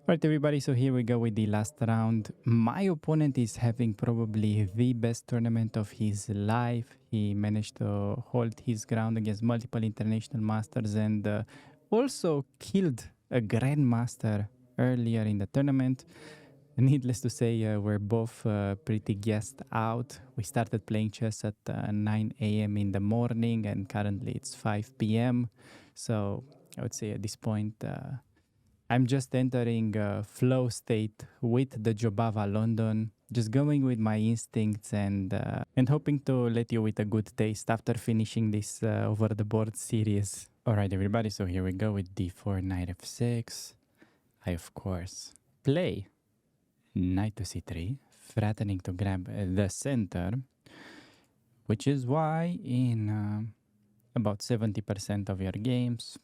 Alright, everybody, so here we go with the last round. My opponent is having probably the best tournament of his life. He managed to hold his ground against multiple international masters and also killed a grandmaster earlier in the tournament. Needless to say, we're both pretty gassed out. We started playing chess at 9 a.m. in the morning, and currently it's 5 p.m. So I would say at this point, I'm just entering a flow state with the Jobava London, just going with my instincts and hoping to let you with a good taste after finishing this over the board series. Alright, everybody, so here we go with d4, knight f6. I, of course, play knight to c3, threatening to grab the center, which is why in about 70% of your games,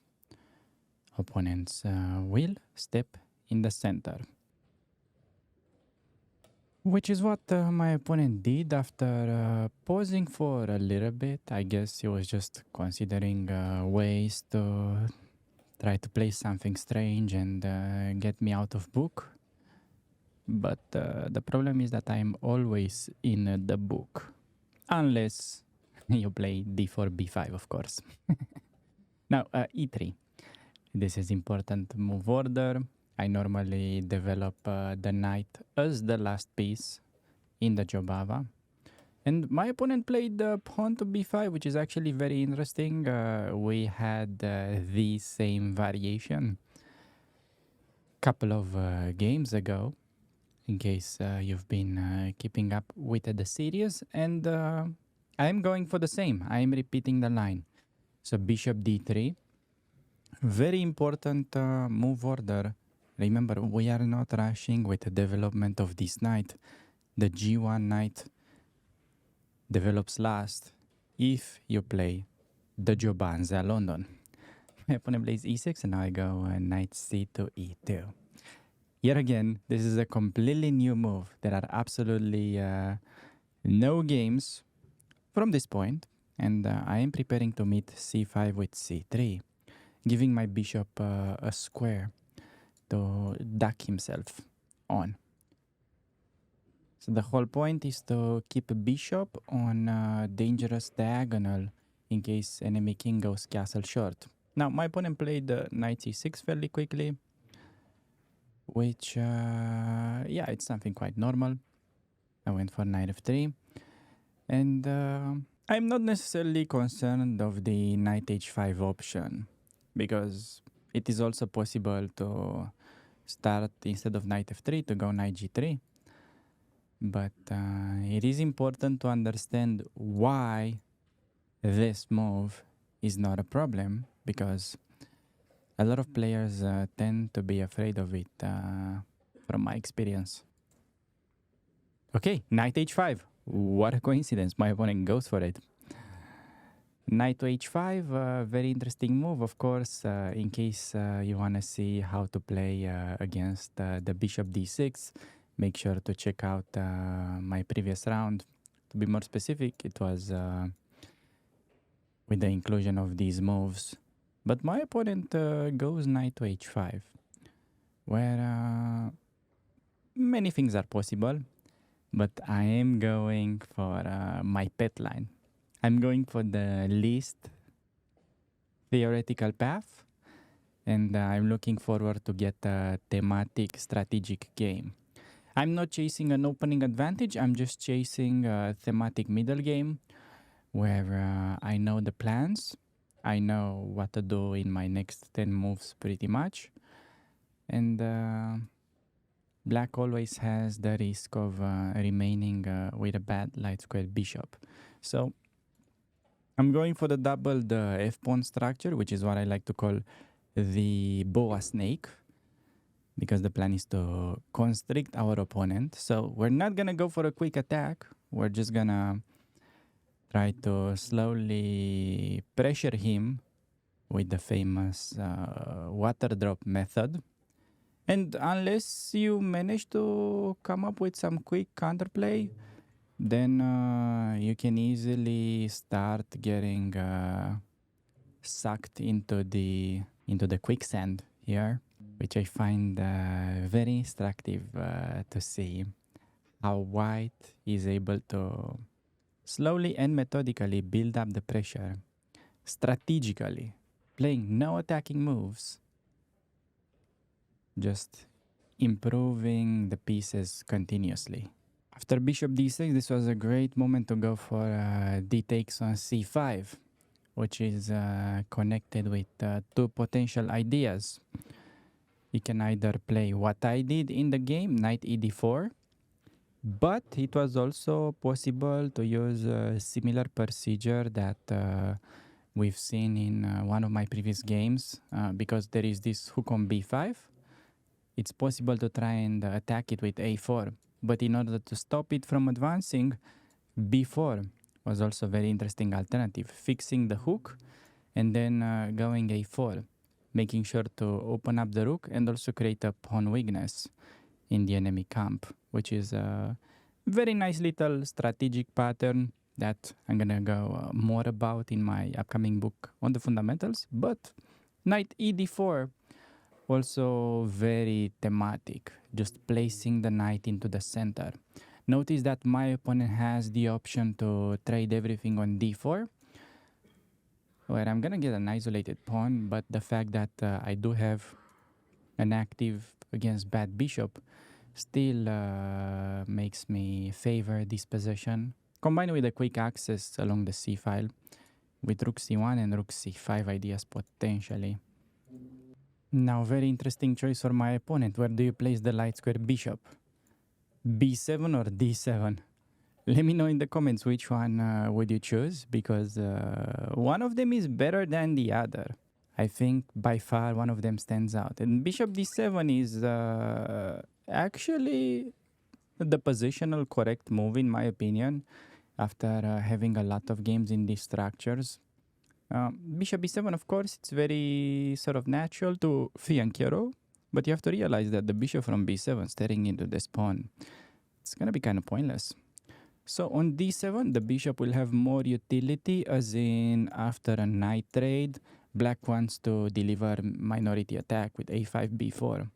opponents will step in the center. Which is what my opponent did after pausing for a little bit. I guess he was just considering ways to try to play something strange and get me out of book. But the problem is that I'm always in the book. Unless you play d4, b5, of course. Now, e3. This is important move order. I normally develop the knight as the last piece in the Jobava. And my opponent played the pawn to b5, which is actually very interesting. We had the same variation a couple of games ago, in case you've been keeping up with the series. And I'm going for the same. I'm repeating the line. So bishop d3. Very important move order. Remember, we are not rushing with the development of this knight. The g1 knight develops last if you play the Jobava London. My opponent plays e6 and now I go knight c to e2. Yet again, this is a completely new move. There are absolutely no games from this point, and I am preparing to meet c5 with c3, giving my bishop a square to duck himself on. So the whole point is to keep a bishop on a dangerous diagonal in case enemy king goes castle short. Now my opponent played knight c6 fairly quickly, which yeah, it's something quite normal. I went for knight f3, and I'm not necessarily concerned of the knight h5 option, because it is also possible to start instead of knight f3 to go knight g3. But it is important to understand why this move is not a problem, because a lot of players tend to be afraid of it from my experience. Okay, knight h5. What a coincidence. My opponent goes for it. Knight to h5, very interesting move, of course, in case you want to see how to play against the bishop d6. Make sure to check out my previous round. To be more specific, it was with the inclusion of these moves. But my opponent goes knight to h5, where many things are possible, but I am going for my pet line. I'm going for the least theoretical path, and I'm looking forward to get a thematic strategic game. I'm not chasing an opening advantage, I'm just chasing a thematic middle game where I know the plans, I know what to do in my next 10 moves pretty much, and black always has the risk of remaining with a bad light squared bishop. So I'm going for the doubled f-pawn structure, which is what I like to call the boa snake, because the plan is to constrict our opponent. So we're not gonna go for a quick attack. We're just gonna try to slowly pressure him with the famous water drop method. And unless you manage to come up with some quick counterplay, then you can easily start getting sucked into the quicksand here, which I find very instructive to see how white is able to slowly and methodically build up the pressure, strategically, playing no attacking moves, just improving the pieces continuously. After bishop d6, this was a great moment to go for d takes on c5, which is connected with two potential ideas. You can either play what I did in the game, knight e d4, but it was also possible to use a similar procedure that we've seen in one of my previous games, because there is this hook on b5. It's possible to try and attack it with a4, but in order to stop it from advancing, b4 was also a very interesting alternative, fixing the hook and then going a4, making sure to open up the rook and also create a pawn weakness in the enemy camp, which is a very nice little strategic pattern that I'm gonna go more about in my upcoming book on the fundamentals. But knight e d4, also very thematic, just placing the knight into the center. Notice that my opponent has the option to trade everything on d4, where I'm gonna get an isolated pawn, but the fact that I do have an active against bad bishop still makes me favor this position, combined with a quick access along the c file with rook c1 and rook c5 ideas potentially. Now, very interesting choice for my opponent. Where do you place the light square bishop? b7 or d7? Let me know in the comments which one would you choose, because one of them is better than the other. I think by far one of them stands out. And bishop d7 is actually the positional correct move in my opinion, after having a lot of games in these structures. Bishop b7, of course, it's very sort of natural to fianchetto, but you have to realize that the bishop from b7 staring into this pawn, it's gonna be kind of pointless. So on d7, the bishop will have more utility, as in after a knight trade, black wants to deliver minority attack with a5, b4.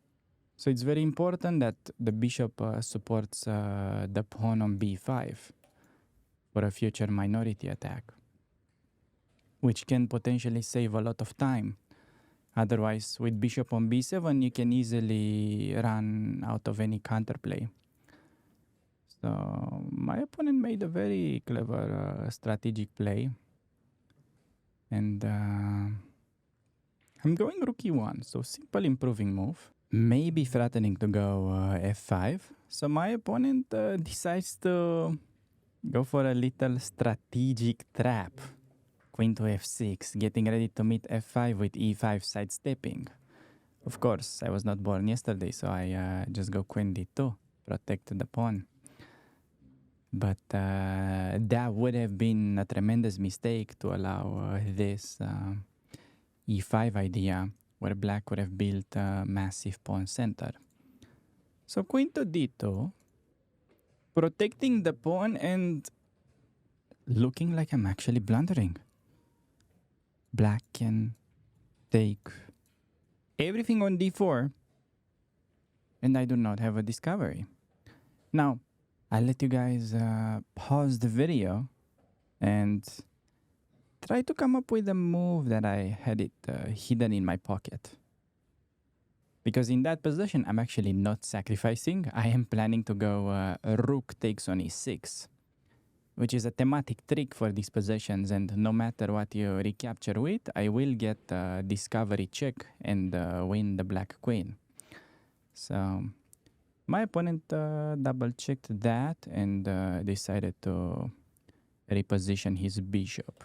So it's very important that the bishop supports the pawn on b5 for a future minority attack, which can potentially save a lot of time. Otherwise, with bishop on b7, you can easily run out of any counterplay. So my opponent made a very clever strategic play. And I'm going rook e1, so simple improving move. Maybe threatening to go f5. So my opponent decides to go for a little strategic trap. Queen to f6, getting ready to meet f5 with e5 sidestepping. Of course, I was not born yesterday, so I just go queen d2, protect the pawn. But that would have been a tremendous mistake to allow this e5 idea, where black would have built a massive pawn center. So queen to d2, protecting the pawn and looking like I'm actually blundering. Black can take everything on d4, and I do not have a discovery. Now, I'll let you guys pause the video and try to come up with a move that I had it hidden in my pocket. Because in that position, I'm actually not sacrificing. I am planning to go rook takes on e6, which is a thematic trick for these positions, and no matter what you recapture with, I will get a discovery check and win the black queen. So my opponent double-checked that and decided to reposition his bishop.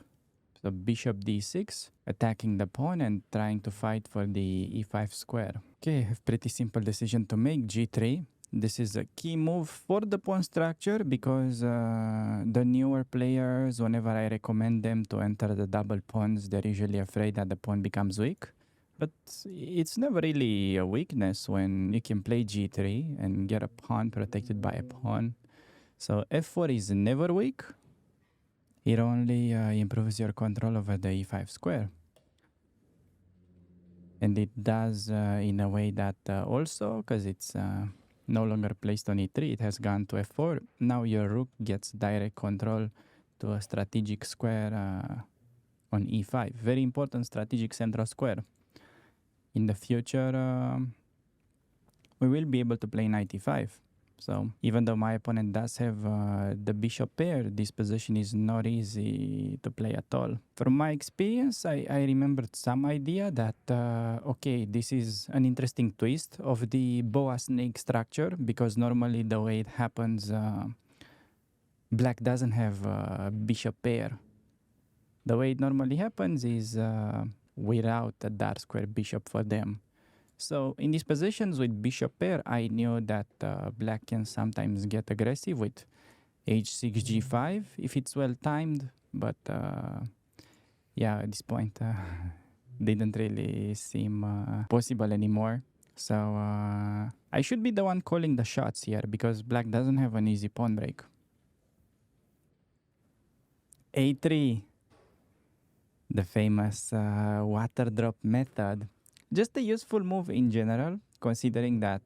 So bishop d6, attacking the pawn and trying to fight for the e5 square. Okay, pretty simple decision to make, g3. This is a key move for the pawn structure, because the newer players, whenever I recommend them to enter the double pawns, they're usually afraid that the pawn becomes weak. But it's never really a weakness when you can play g3 and get a pawn protected by a pawn. So f4 is never weak. It only improves your control over the e5 square. And it does in a way that also, because it's no longer placed on e3, it has gone to f4. Now your rook gets direct control to a strategic square on e5. Very important strategic central square. In the future, we will be able to play knight e5. So even though my opponent does have the bishop pair, this position is not easy to play at all. From my experience, I remembered some idea that, okay, this is an interesting twist of the boa snake structure, because normally the way it happens, black doesn't have a bishop pair. The way it normally happens is without a dark square bishop for them. So in these positions with bishop pair, I knew that black can sometimes get aggressive with h6, g5 if it's well timed. But yeah, at this point, didn't really seem possible anymore. So I should be the one calling the shots here, because black doesn't have an easy pawn break. a3, the famous water drop method. Just a useful move in general, considering that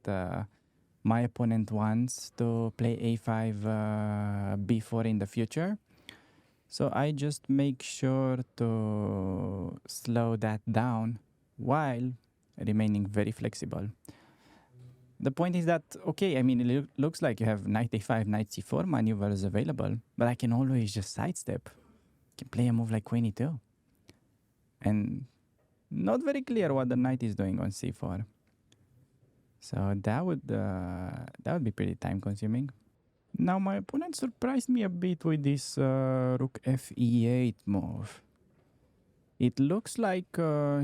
my opponent wants to play a5, b4 in the future. So I just make sure to slow that down while remaining very flexible. The point is that, okay, I mean, it looks like you have knight a5, knight c4 maneuvers available, but I can always just sidestep. I can play a move like queen e2. And not very clear what the knight is doing on c4. So that would be pretty time consuming. Now my opponent surprised me a bit with this rook fe8 move. It looks like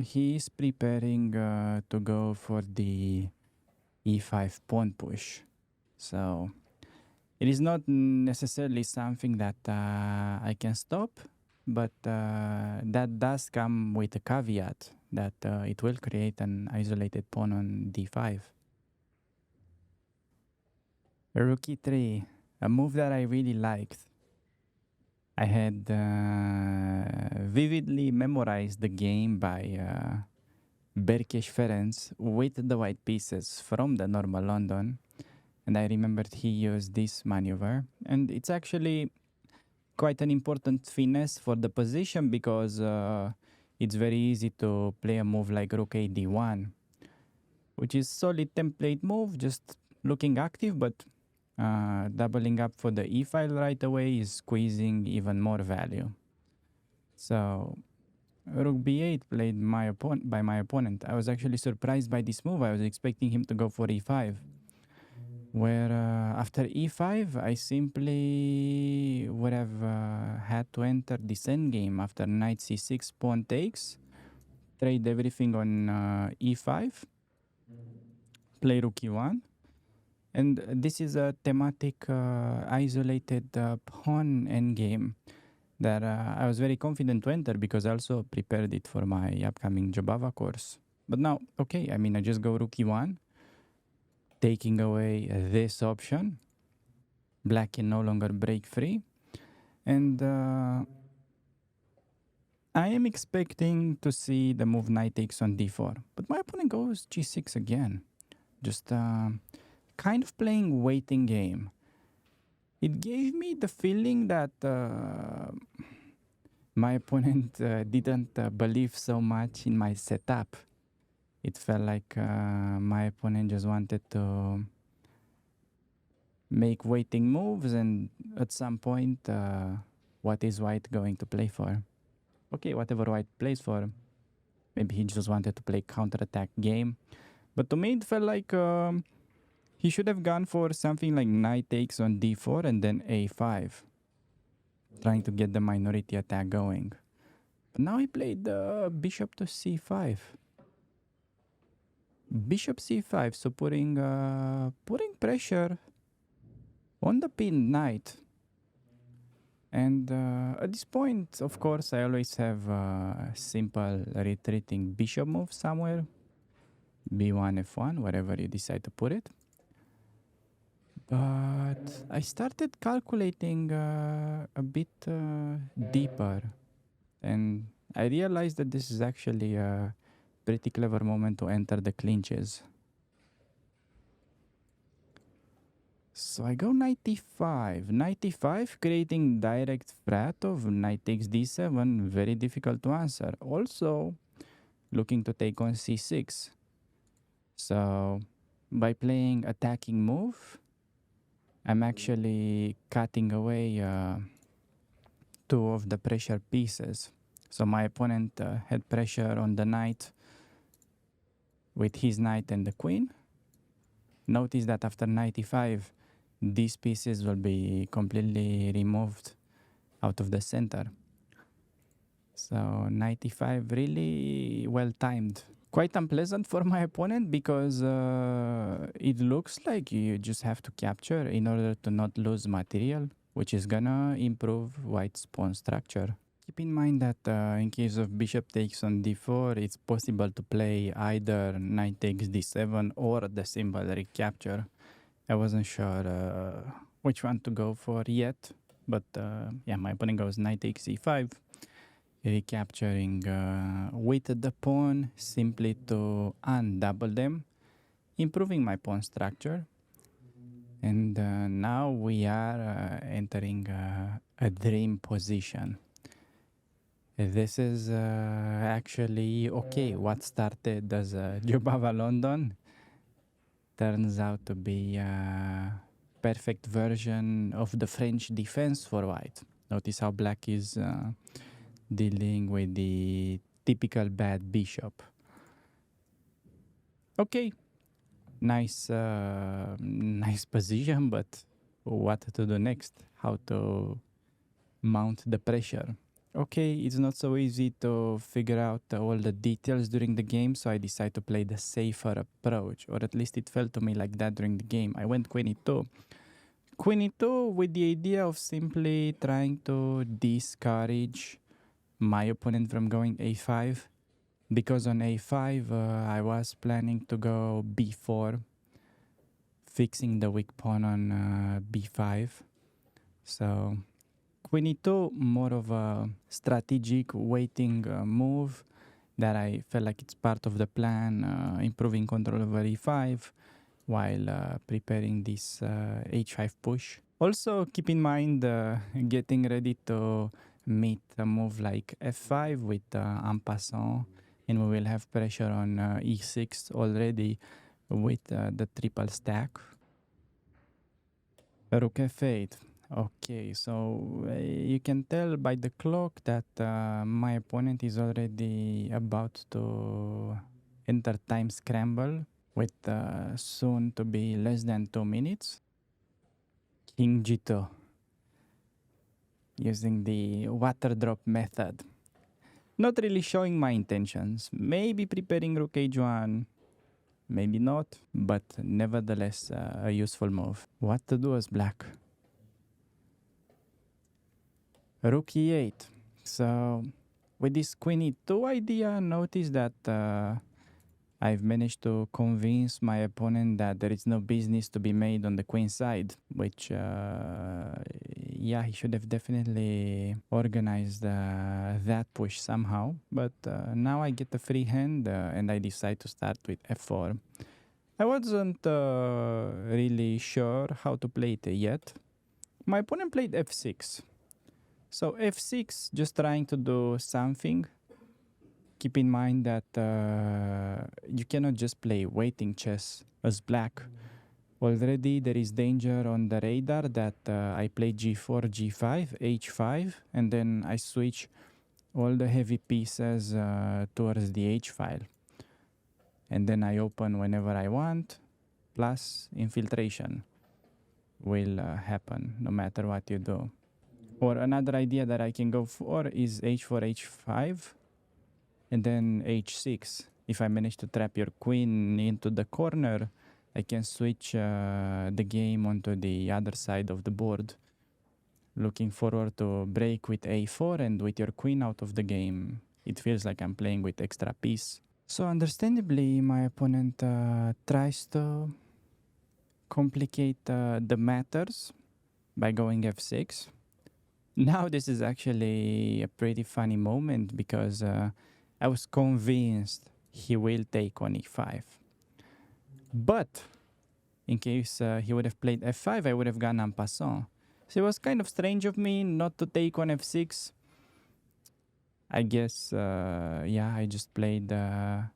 he's preparing to go for the e5 pawn push. So it is not necessarily something that I can stop, but that does come with a caveat that it will create an isolated pawn on d5. Rook e3, a move that I really liked. I had vividly memorized the game by Berkesh Ferenc with the white pieces from the normal London, and I remembered he used this maneuver, and it's actually quite an important finesse for the position, because it's very easy to play a move like rook a d1, which is solid template move, just looking active, but doubling up for the e file right away is squeezing even more value. So rook b8 played by my opponent. I was actually surprised by this move. I was expecting him to go for e5, where after e5 I simply would have had to enter this endgame after knight c6, pawn takes, trade everything on e5, play rook e1. And this is a thematic isolated pawn endgame that I was very confident to enter, because I also prepared it for my upcoming Jobava course. But now, okay, I mean, I just go rook e1, taking away this option. Black can no longer break free. And I am expecting to see the move knight takes on d4. But my opponent goes g6 again. Just kind of playing waiting game. It gave me the feeling that my opponent didn't believe so much in my setup. It felt like my opponent just wanted to make waiting moves, and at some point, what is white going to play for? Okay, whatever white plays for, maybe he just wanted to play counterattack game. But to me, it felt like he should have gone for something like knight takes on d4 and then a5, trying to get the minority attack going. But now he played bishop to c5. Bishop c5, so putting pressure on the pinned knight. And at this point, of course, I always have a simple retreating bishop move somewhere. b1, f1, wherever you decide to put it. But I started calculating a bit deeper, and I realized that this is actually a pretty clever moment to enter the clinches. So I go 95. 95, creating direct threat of knight takes d7, very difficult to answer. Also, looking to take on c6. So by playing attacking move, I'm actually cutting away two of the pressure pieces. So my opponent had pressure on the knight with his knight and the queen. Notice that after 95, these pieces will be completely removed out of the center. So 95 really well timed. Quite unpleasant for my opponent because it looks like you just have to capture in order to not lose material, which is gonna improve white's pawn structure. Keep in mind that in case of bishop takes on d4, it's possible to play either knight takes d7 or the symbol recapture. I wasn't sure which one to go for yet, but yeah, my opponent goes knight takes e5, recapturing with the pawn simply to undouble them, improving my pawn structure. And now we are entering a dream position. This is actually okay. What started as Jobava London turns out to be a perfect version of the French defense for white. Notice how black is dealing with the typical bad bishop. Okay, nice, nice position, but what to do next? How to mount the pressure? Okay, it's not so easy to figure out all the details during the game, so I decided to play the safer approach, or at least it felt to me like that during the game. I went queen e2. Queen e2 with the idea of simply trying to discourage my opponent from going a5, because on a5 I was planning to go b4, fixing the weak pawn on b5. So queen e2, more of a strategic waiting move that I felt like it's part of the plan, improving control over e5 while preparing this h5 push. Also keep in mind getting ready to meet a move like f5 with en passant, and we will have pressure on e6 already with the triple stack. Rook f8. Okay, so you can tell by the clock that my opponent is already about to enter time scramble with soon to be less than 2 minutes. King g2, using the water drop method. Not really showing my intentions. Maybe preparing rook h1, maybe not, but nevertheless a useful move. What to do as black? Rook e8. So with this queen e2 idea, notice that I've managed to convince my opponent that there is no business to be made on the queen side, which, yeah, he should have definitely organized that push somehow. But now I get the free hand and I decide to start with f4. I wasn't really sure how to play it yet. My opponent played f6. So f6, just trying to do something. Keep in mind that you cannot just play waiting chess as black. Already there is danger on the radar that I play g4, g5, h5, and then I switch all the heavy pieces towards the h file. And then I open whenever I want, plus infiltration will happen no matter what you do. Or another idea that I can go for is h4, h5, and then h6. If I manage to trap your queen into the corner, I can switch the game onto the other side of the board. Looking forward to break with a4, and with your queen out of the game, it feels like I'm playing with extra piece. So understandably, my opponent tries to complicate the matters by going f6. Now this is actually a pretty funny moment because I was convinced he will take on e5. But in case he would have played f5, I would have gone en passant. So it was kind of strange of me not to take on f6. I guess, yeah, I just played a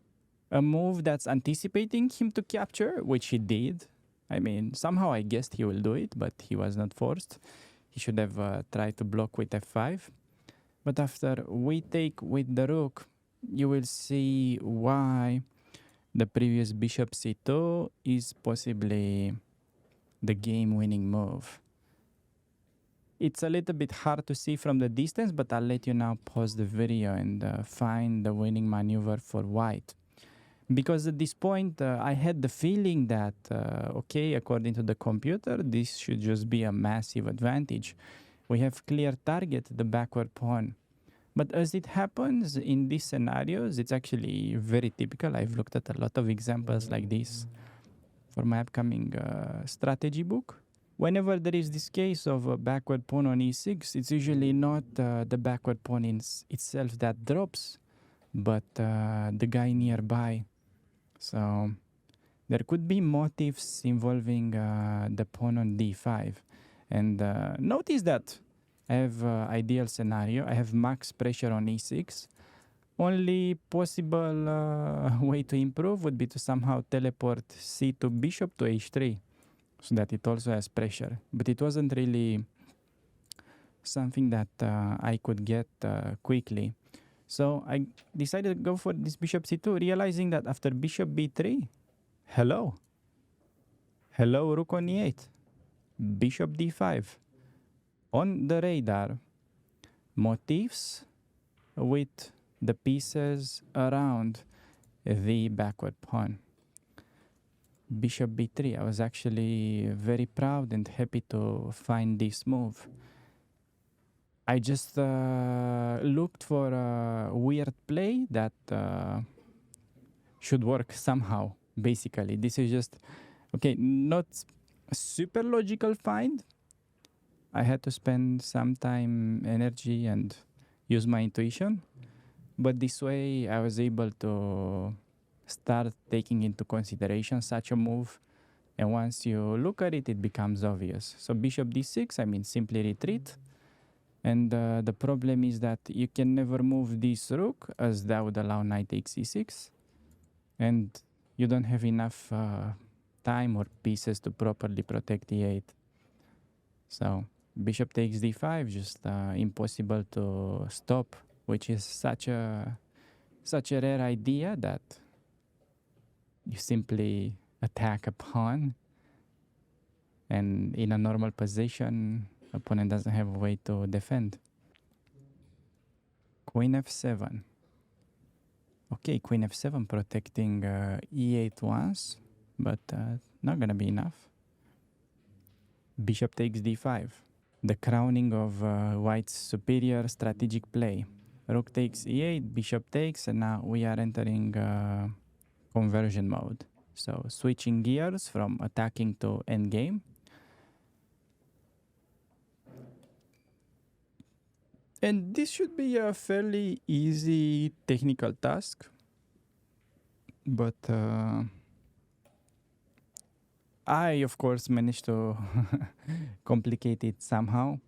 move that's anticipating him to capture, which he did. I mean, somehow I guessed he will do it, but he was not forced. He should have tried to block with f5. But after we take with the rook, you will see why the previous bishop c2 is possibly the game-winning move. It's a little bit hard to see from the distance, but I'll let you now pause the video and find the winning maneuver for white. Because at this point, I had the feeling that, okay, according to the computer, this should just be a massive advantage. We have clear target, the backward pawn. But as it happens in these scenarios, it's actually very typical. I've looked at a lot of examples like this for my upcoming strategy book. Whenever there is this case of a backward pawn on e6, it's usually not the backward pawn itself that drops, but the guy nearby. So there could be motives involving the pawn on d5. And notice that I have ideal scenario. I have max pressure on e6. Only possible way to improve would be to somehow teleport c2 bishop to h3 so that it also has pressure. But it wasn't really something that I could get quickly. So I decided to go for this bishop c2, realizing that after bishop b3, hello, rook on e8, bishop d5. On the radar, motifs with the pieces around the backward pawn. Bishop b3, I was actually very proud and happy to find this move. I just looked for a weird play that should work somehow, basically. This is just, okay, not a super logical find. I had to spend some time, energy, and use my intuition. But this way, I was able to start taking into consideration such a move. And once you look at it, it becomes obvious. So bishop d6, I mean, simply retreat. And the problem is that you can never move this rook, as that would allow knight takes e6. And you don't have enough time or pieces to properly protect e8. So bishop takes d5, just impossible to stop, which is such a rare idea that you simply attack a pawn, and in a normal position, opponent doesn't have a way to defend. Queen f7. Okay, queen f7 protecting e8 once, but not gonna be enough. Bishop takes d5. The crowning of white's superior strategic play. Rook takes e8, bishop takes, and now we are entering conversion mode. So switching gears from attacking to endgame. And this should be a fairly easy technical task, but I, of course, managed to complicate it somehow.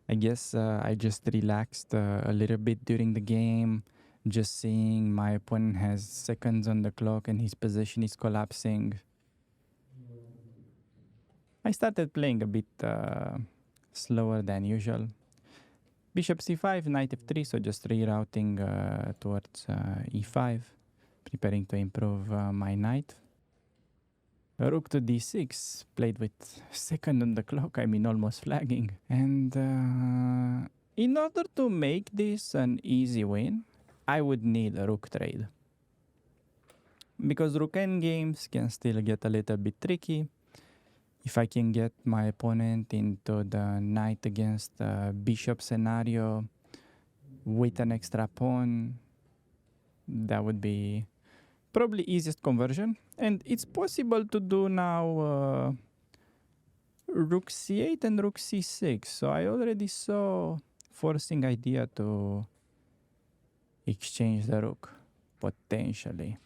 I guess I just relaxed a little bit during the game, just seeing my opponent has seconds on the clock and his position is collapsing. I started playing a bit slower than usual. Bishop c5, knight f3, so just rerouting towards e5, preparing to improve my knight. Rook to d6, played with second on the clock, I mean almost flagging. And in order to make this an easy win, I would need a rook trade. Because rook endgames can still get a little bit tricky. If I can get my opponent into the knight against bishop scenario with an extra pawn, that would be probably easiest conversion. And it's possible to do now rook c8 and rook c6. So I already saw forcing idea to exchange the rook, potentially.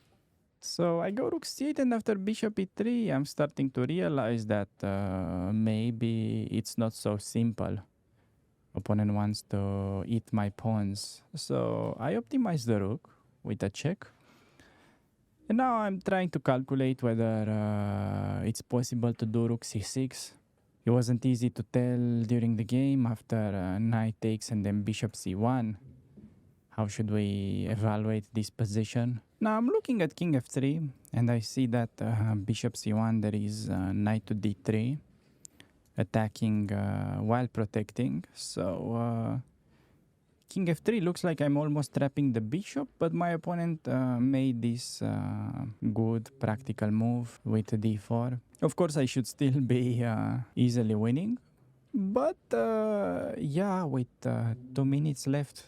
So I go rook c8, and after bishop e3, I'm starting to realize that maybe it's not so simple. Opponent wants to eat my pawns. So I optimize the rook with a check. And now I'm trying to calculate whether it's possible to do rook c6. It wasn't easy to tell during the game after knight takes and then bishop c1. How should we evaluate this position? Now I'm looking at king f3 and I see that bishop c1 there is knight to d3 attacking while protecting. So king f3 looks like I'm almost trapping the bishop, but my opponent made this good practical move with d4. Of course, I should still be easily winning, but yeah, with 2 minutes left,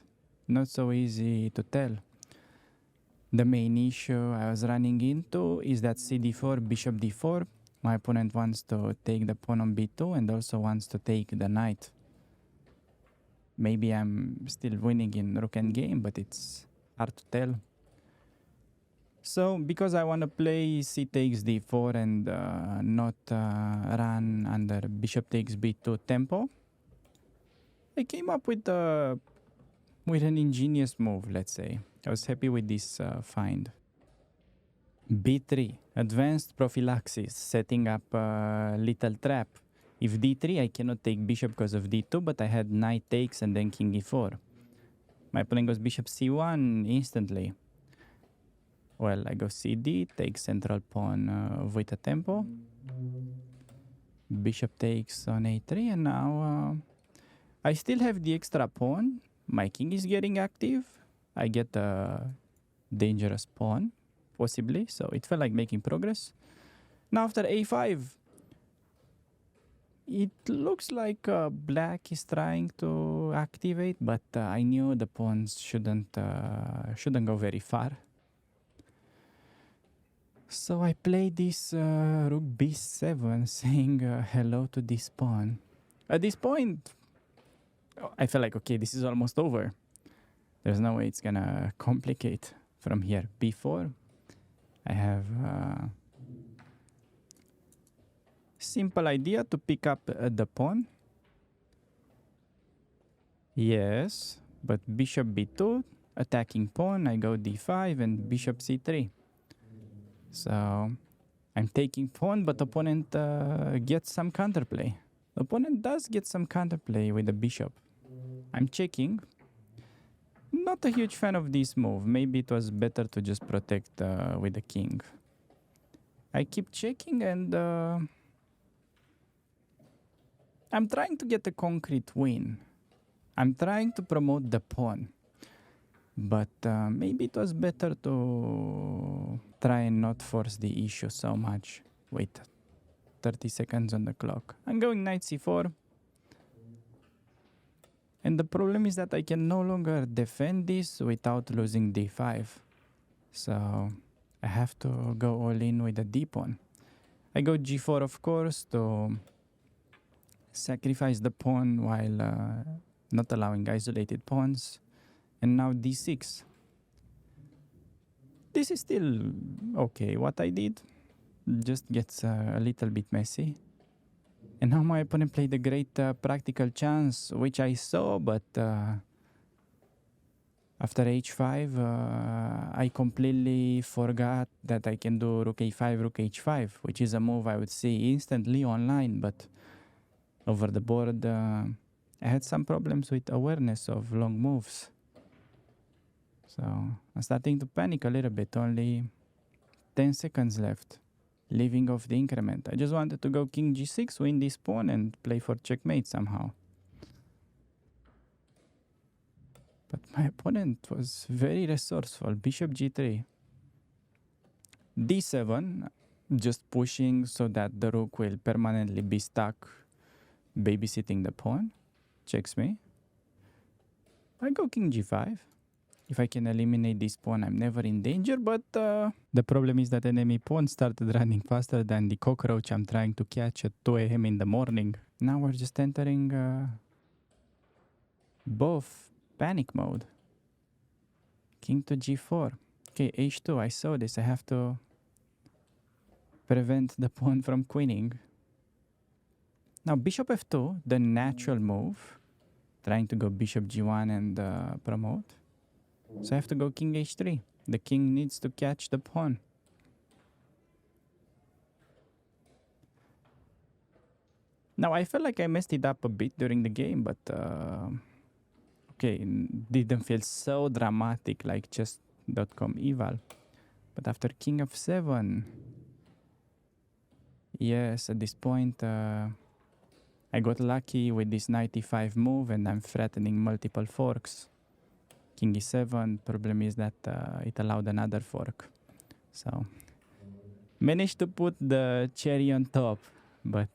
not so easy to tell. The main issue I was running into is that cd4, bishop d4. My opponent wants to take the pawn on b2 and also wants to take the knight. Maybe I'm still winning in rook endgame, but it's hard to tell. So because I want to play c takes d4 and not run under bishop takes b2 tempo, I came up with an ingenious move, let's say. I was happy with this find. b3, advanced prophylaxis, setting up a little trap. If d3, I cannot take bishop because of d2, but I had knight takes and then king e4. My opponent goes bishop c1 instantly. Well, I go cd, take central pawn with a tempo. Bishop takes on a3, and now I still have the extra pawn. My king is getting active. I get a dangerous pawn, possibly, so it felt like making progress. Now after a5, it looks like black is trying to activate, but I knew the pawns shouldn't go very far. So I play this rook b7, saying hello to this pawn. At this point, I felt like, okay, this is almost over. There's no way it's gonna complicate from here. b4, I have simple idea to pick up the pawn. Yes, but bishop b2, attacking pawn, I go d5 and bishop c3. So I'm taking pawn, but opponent gets some counterplay. The opponent does get some counterplay with the bishop. I'm checking. Not a huge fan of this move. Maybe it was better to just protect with the king. I keep checking and I'm trying to get a concrete win. I'm trying to promote the pawn. But maybe it was better to try and not force the issue so much. Wait, 30 seconds on the clock. I'm going knight c4. And the problem is that I can no longer defend this without losing d5. So I have to go all in with the d pawn. I go g4, of course, to sacrifice the pawn while not allowing isolated pawns. And now d6. This is still okay, what I did. Just gets a little bit messy. And now my opponent played a great practical chance, which I saw, but after h5, I completely forgot that I can do rook a5, rook h5, which is a move I would see instantly online, but over the board, I had some problems with awareness of long moves. So I'm starting to panic a little bit, only 10 seconds left. Leaving off the increment. I just wanted to go king g6, win this pawn, and play for checkmate somehow. But my opponent was very resourceful. Bishop g3. d7, just pushing so that the rook will permanently be stuck, babysitting the pawn. Checks me. I go king g5. If I can eliminate this pawn, I'm never in danger, but the problem is that enemy pawn started running faster than the cockroach I'm trying to catch at 2 a.m. in the morning. Now we're just entering both panic mode. King to g4. Okay, h2. I saw this. I have to prevent the pawn from queening. Now, bishop f2, the natural move. Trying to go bishop g1 and promote. So I have to go king h3. The king needs to catch the pawn. Now, I felt like I messed it up a bit during the game, but okay, didn't feel so dramatic like chess.com eval. But after king f7, yes, at this point, I got lucky with this knight e5 move and I'm threatening multiple forks. King e7, problem is that it allowed another fork. So, managed to put the cherry on top, but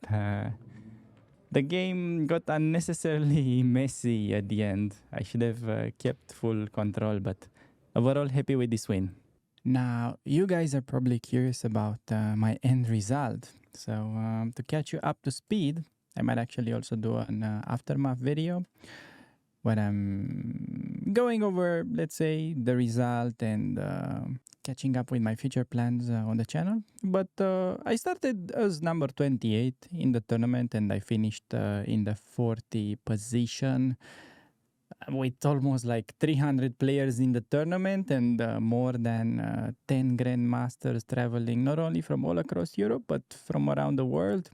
the game got unnecessarily messy at the end. I should have kept full control, but overall happy with this win. Now, you guys are probably curious about my end result. So to catch you up to speed, I might actually also do an aftermath video when I'm going over, let's say, the result and catching up with my future plans on the channel. But I started as number 28 in the tournament and I finished in the 40 position with almost like 300 players in the tournament and more than 10 grandmasters traveling not only from all across Europe but from around the world.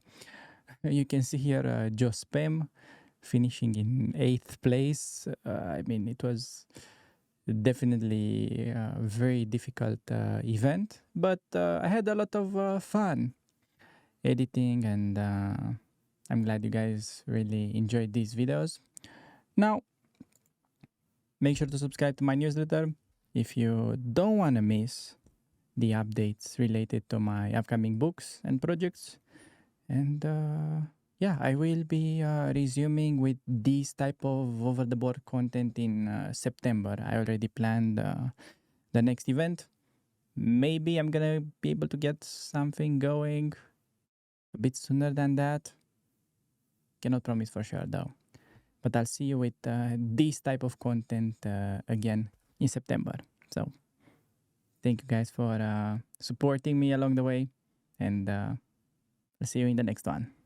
You can see here Joe Spam finishing in 8th place. I mean, it was definitely a very difficult event, but I had a lot of fun editing and I'm glad you guys really enjoyed these videos. Now, make sure to subscribe to my newsletter if you don't want to miss the updates related to my upcoming books and projects. And yeah, I will be resuming with this type of over-the-board content in September. I already planned the next event. Maybe I'm gonna be able to get something going a bit sooner than that. Cannot promise for sure though. But I'll see you with this type of content again in September. So thank you guys for supporting me along the way, and I'll see you in the next one.